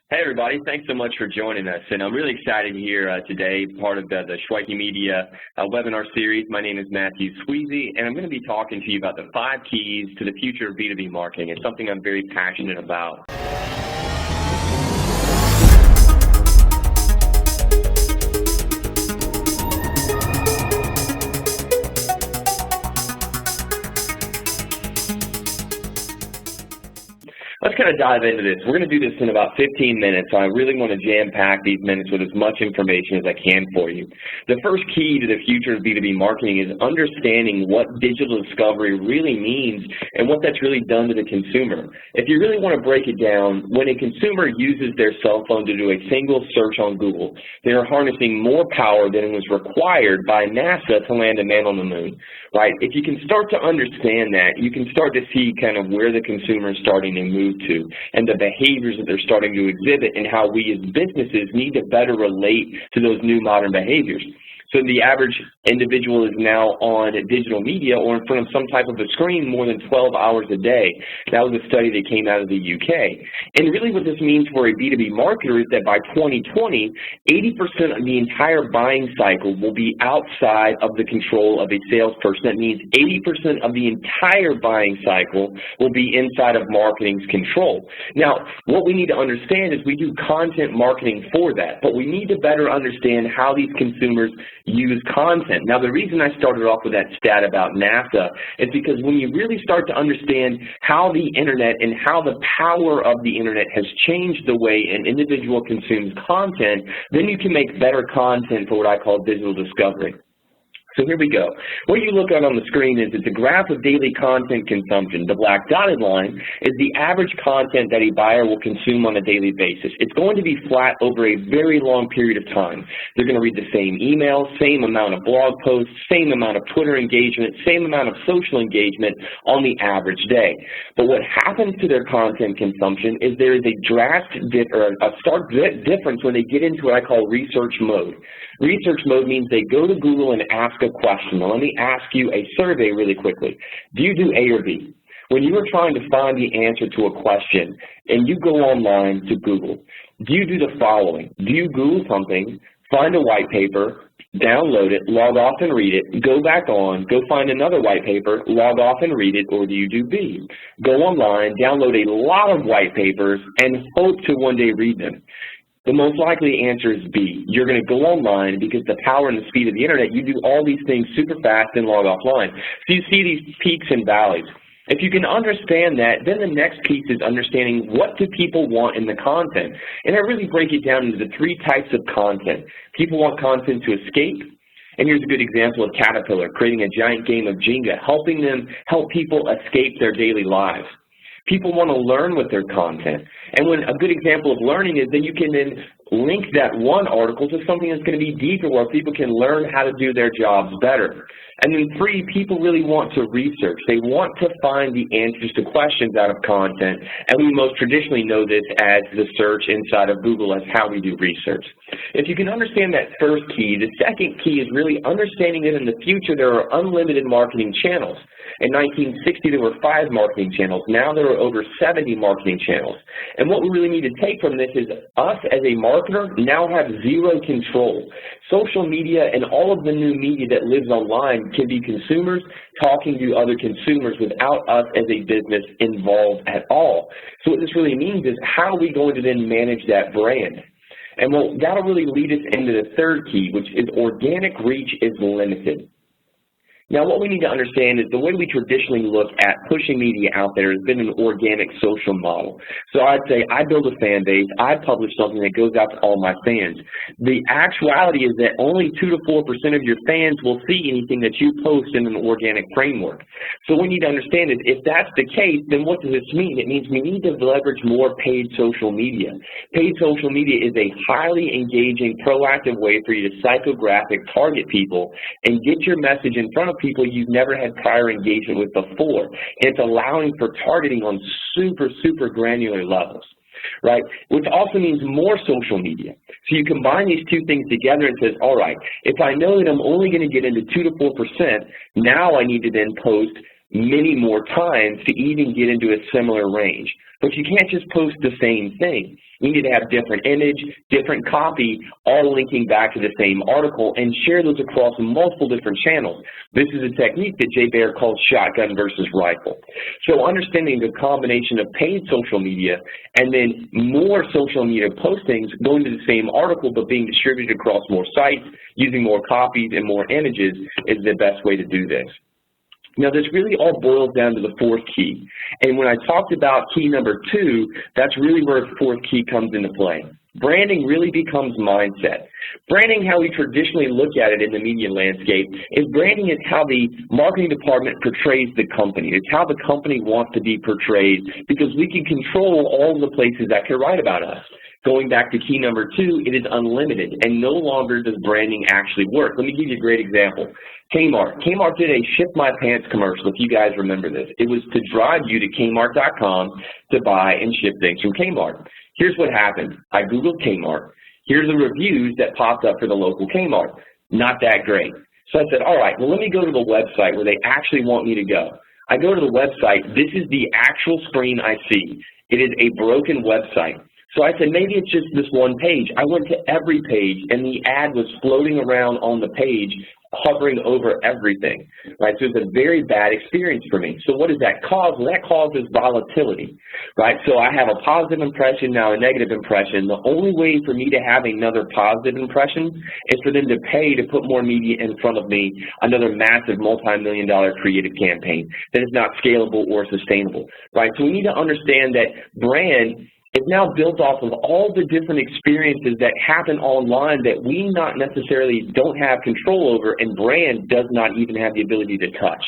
Hey everybody, thanks so much for joining us, and I'm really excited here today, part of the Sweezey Media webinar series. My name is Mathew Sweezey, and I'm going to be talking to you about the 5 keys to the future of B2B marketing. It's something I'm very passionate about. Let's kind of dive into this. We're going to do this in about 15 minutes, so I really want to jam-pack these minutes with as much information as I can for you. The first key to the future of B2B marketing is understanding what digital discovery really means and what that's really done to the consumer. If you really want to break it down, when a consumer uses their cell phone to do a single search on Google, they are harnessing more power than was required by NASA to land a man on the moon, right? If you can start to understand that, you can start to see kind of where the consumer is starting to move to and the behaviors that they're starting to exhibit and how we as businesses need to better relate to those new modern behaviors. So the average individual is now on digital media or in front of some type of a screen more than 12 hours a day. That was a study that came out of the UK. And really what this means for a B2B marketer is that by 2020, 80% of the entire buying cycle will be outside of the control of a salesperson. That means 80% of the entire buying cycle will be inside of marketing's control. Now, what we need to understand is we do content marketing for that, but we need to better understand how these consumers use content. Now, the reason I started off with that stat about NASA is because when you really start to understand how the internet and how the power of the internet has changed the way an individual consumes content, then you can make better content for what I call digital discovery. So here we go. What you look at on the screen is it's a graph of daily content consumption. The black dotted line is the average content that a buyer will consume on a daily basis. It's going to be flat over a very long period of time. They're going to read the same email, same amount of blog posts, same amount of Twitter engagement, same amount of social engagement on the average day. But what happens to their content consumption is there is a drastic stark difference when they get into what I call research mode. Research mode means they go to Google and ask a question. Now, let me ask you a survey really quickly. Do you do A or B? When you are trying to find the answer to a question and you go online to Google, do you do the following? Do you Google something, find a white paper, download it, log off and read it, go back on, go find another white paper, log off and read it, or do you do B? Go online, download a lot of white papers, and hope to one day read them. The most likely answer is B. You're going to go online because the power and the speed of the internet, you do all these things super fast and log offline. So you see these peaks and valleys. If you can understand that, then the next piece is understanding what do people want in the content. And I really break it down into the 3 types of content. People want content to escape. And here's a good example of Caterpillar, creating a giant game of Jenga, help people escape their daily lives. People want to learn with their content. And when a good example of learning is then you can then link that one article to something that's going to be deeper where people can learn how to do their jobs better. And then 3, people really want to research. They want to find the answers to questions out of content. And we most traditionally know this as the search inside of Google as how we do research. If you can understand that first key, the second key is really understanding that in the future there are unlimited marketing channels. In 1960, there were 5 marketing channels. Now there are over 70 marketing channels. And what we really need to take from this is us as a marketer now have zero control. Social media and all of the new media that lives online can be consumers talking to other consumers without us as a business involved at all. So what this really means is how are we going to then manage that brand? And well, that'll really lead us into the third key, which is organic reach is limited. Now, what we need to understand is the way we traditionally look at pushing media out there has been an organic social model. So I'd say I build a fan base, I publish something that goes out to all my fans. The actuality is that only 2 to 4% of your fans will see anything that you post in an organic framework. So what we need to understand is if that's the case, then what does this mean? It means we need to leverage more paid social media. Paid social media is a highly engaging, proactive way for you to psychographic target people and get your message in front of people you've never had prior engagement with before. And it's allowing for targeting on super, super granular levels, right? Which also means more social media. So you combine these 2 things together and says, all right, if I know that I'm only going to get into 2 to 4%, now I need to then post many more times to even get into a similar range. But you can't just post the same thing. You need to have different image, different copy, all linking back to the same article, and share those across multiple different channels. This is a technique that Jay Baer calls shotgun versus rifle. So understanding the combination of paid social media and then more social media postings going to the same article but being distributed across more sites, using more copies and more images is the best way to do this. Now, this really all boils down to the fourth key. And when I talked about key number 2, that's really where the fourth key comes into play. Branding really becomes mindset. Branding, how we traditionally look at it in the media landscape, is branding is how the marketing department portrays the company. It's how the company wants to be portrayed because we can control all the places that can write about us. Going back to key number 2, it is unlimited, and no longer does branding actually work. Let me give you a great example. Kmart. Kmart did a Ship My Pants commercial, if you guys remember this. It was to drive you to Kmart.com to buy and ship things from Kmart. Here's what happened. I Googled Kmart. Here's the reviews that popped up for the local Kmart. Not that great. So I said, all right, well, let me go to the website where they actually want me to go. I go to the website. This is the actual screen I see. It is a broken website. So I said, maybe it's just this one page. I went to every page, and the ad was floating around on the page, hovering over everything, right? So it's a very bad experience for me. So what does that cause? Well, that causes volatility, right? So I have a positive impression, now a negative impression. The only way for me to have another positive impression is for them to pay to put more media in front of me, another massive multi-million-dollar creative campaign that is not scalable or sustainable, right? So we need to understand that brand is now built off of all the different experiences that happen online that we not necessarily don't have control over, and brand does not even have the ability to touch.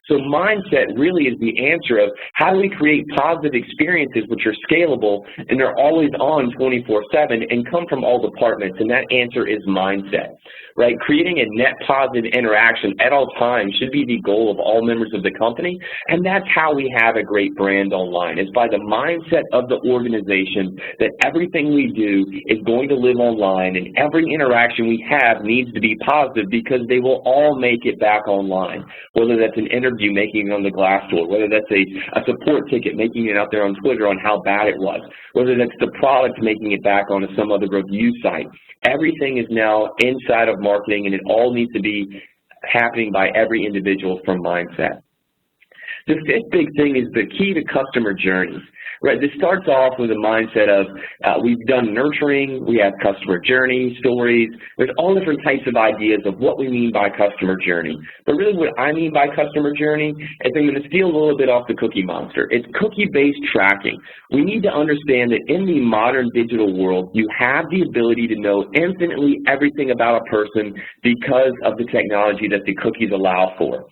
So mindset really is the answer of how do we create positive experiences which are scalable and they're always on 24/7 and come from all departments, and that answer is mindset, right? Creating a net positive interaction at all times should be the goal of all members of the company, and that's how we have a great brand online. It's by the mindset of the organization that everything we do is going to live online, and every interaction we have needs to be positive because they will all make it back online, whether that's an interview making it on the Glassdoor, whether that's a support ticket making it out there on Twitter on how bad it was, whether that's the product making it back onto some other review site. Everything is now inside of marketing, and it all needs to be happening by every individual from mindset. The fifth big thing is the key to customer journeys. Right, this starts off with a mindset of we've done nurturing, we have customer journey, stories. There's all different types of ideas of what we mean by customer journey. But really what I mean by customer journey is I'm going to steal a little bit off the Cookie Monster. It's cookie-based tracking. We need to understand that in the modern digital world, you have the ability to know infinitely everything about a person because of the technology that the cookies allow for.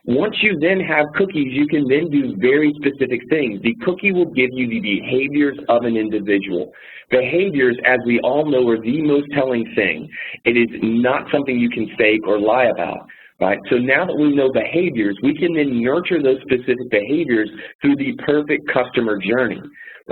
Once you then have cookies, you can then do very specific things. The cookie will give you the behaviors of an individual. Behaviors, as we all know, are the most telling thing. It is not something you can fake or lie about, right? So now that we know behaviors, we can then nurture those specific behaviors through the perfect customer journey,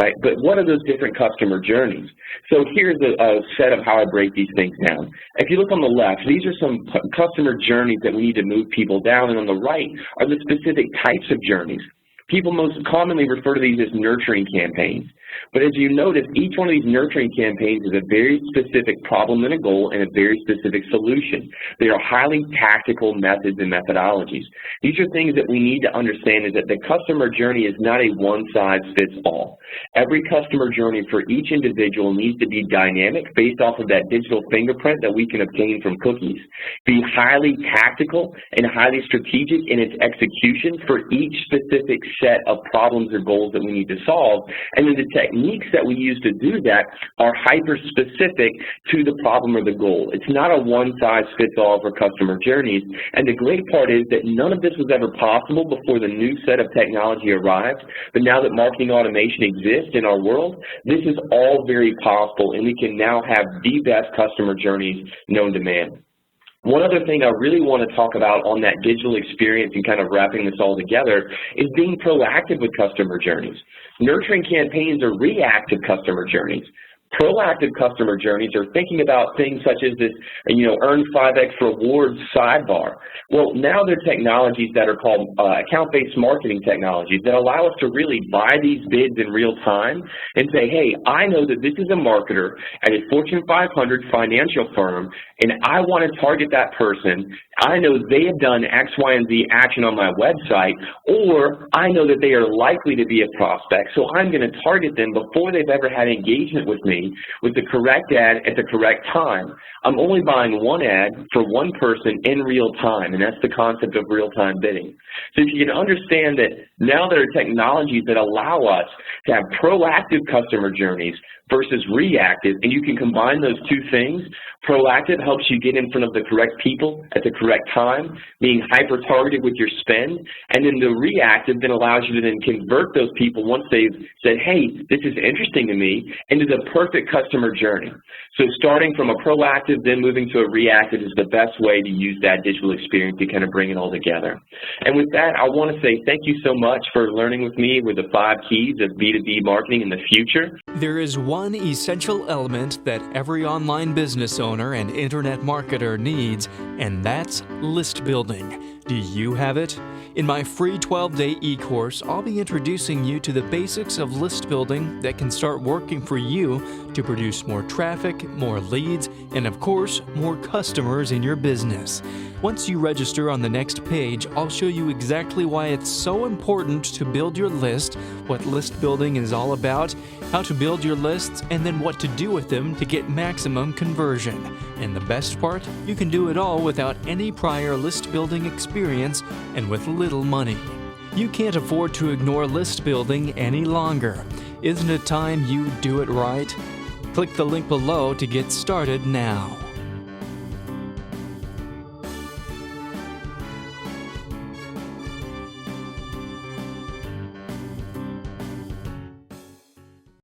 right? But what are those different customer journeys? So here's a set of how I break these things down. If you look on the left, these are some customer journeys that we need to move people down, and on the right are the specific types of journeys. People most commonly refer to these as nurturing campaigns. But as you notice, each one of these nurturing campaigns is a very specific problem and a goal and a very specific solution. They are highly tactical methods and methodologies. These are things that we need to understand, is that the customer journey is not a one-size-fits-all. Every customer journey for each individual needs to be dynamic based off of that digital fingerprint that we can obtain from cookies, be highly tactical and highly strategic in its execution for each specific set of problems or goals that we need to solve, and then the techniques that we use to do that are hyper-specific to the problem or the goal. It's not a one-size-fits-all for customer journeys, and the great part is that none of this was ever possible before the new set of technology arrived, but now that marketing automation exists in our world, this is all very possible, and we can now have the best customer journeys known to man. One other thing I really want to talk about on that digital experience and kind of wrapping this all together is being proactive with customer journeys. Nurturing campaigns are reactive customer journeys. Proactive customer journeys are thinking about things such as this, earn 5X rewards sidebar. Well, now there are technologies that are called account-based marketing technologies that allow us to really buy these bids in real time and say, hey, I know that this is a marketer at a Fortune 500 financial firm, and I want to target that person. I know they have done X, Y, and Z action on my website, or I know that they are likely to be a prospect, so I'm going to target them before they've ever had engagement with me with the correct ad at the correct time. I'm only buying one ad for one person in real time, and that's the concept of real-time bidding. So if you can understand that now there are technologies that allow us to have proactive customer journeys versus reactive, and you can combine those two things. Proactive helps you get in front of the correct people at the correct time, being hyper-targeted with your spend, and then the reactive then allows you to then convert those people once they've said, hey, this is interesting to me, into the perfect customer journey. So starting from a proactive, then moving to a reactive is the best way to use that digital experience to kind of bring it all together. And with that, I want to say thank you so much for learning with me with the 5 keys of B2B marketing in the future. There is one essential element that every online business owner and internet marketer needs, and that's list building. Do you have it? In my free 12-day e-course, I'll be introducing you to the basics of list building that can start working for you to produce more traffic, more leads, and of course, more customers in your business. Once you register on the next page, I'll show you exactly why it's so important to build your list, what list building is all about, how to build your lists, and then what to do with them to get maximum conversion. And the best part, you can do it all without any prior list building experience and with little money. You can't afford to ignore list building any longer. Isn't it time you do it right? Click the link below to get started now.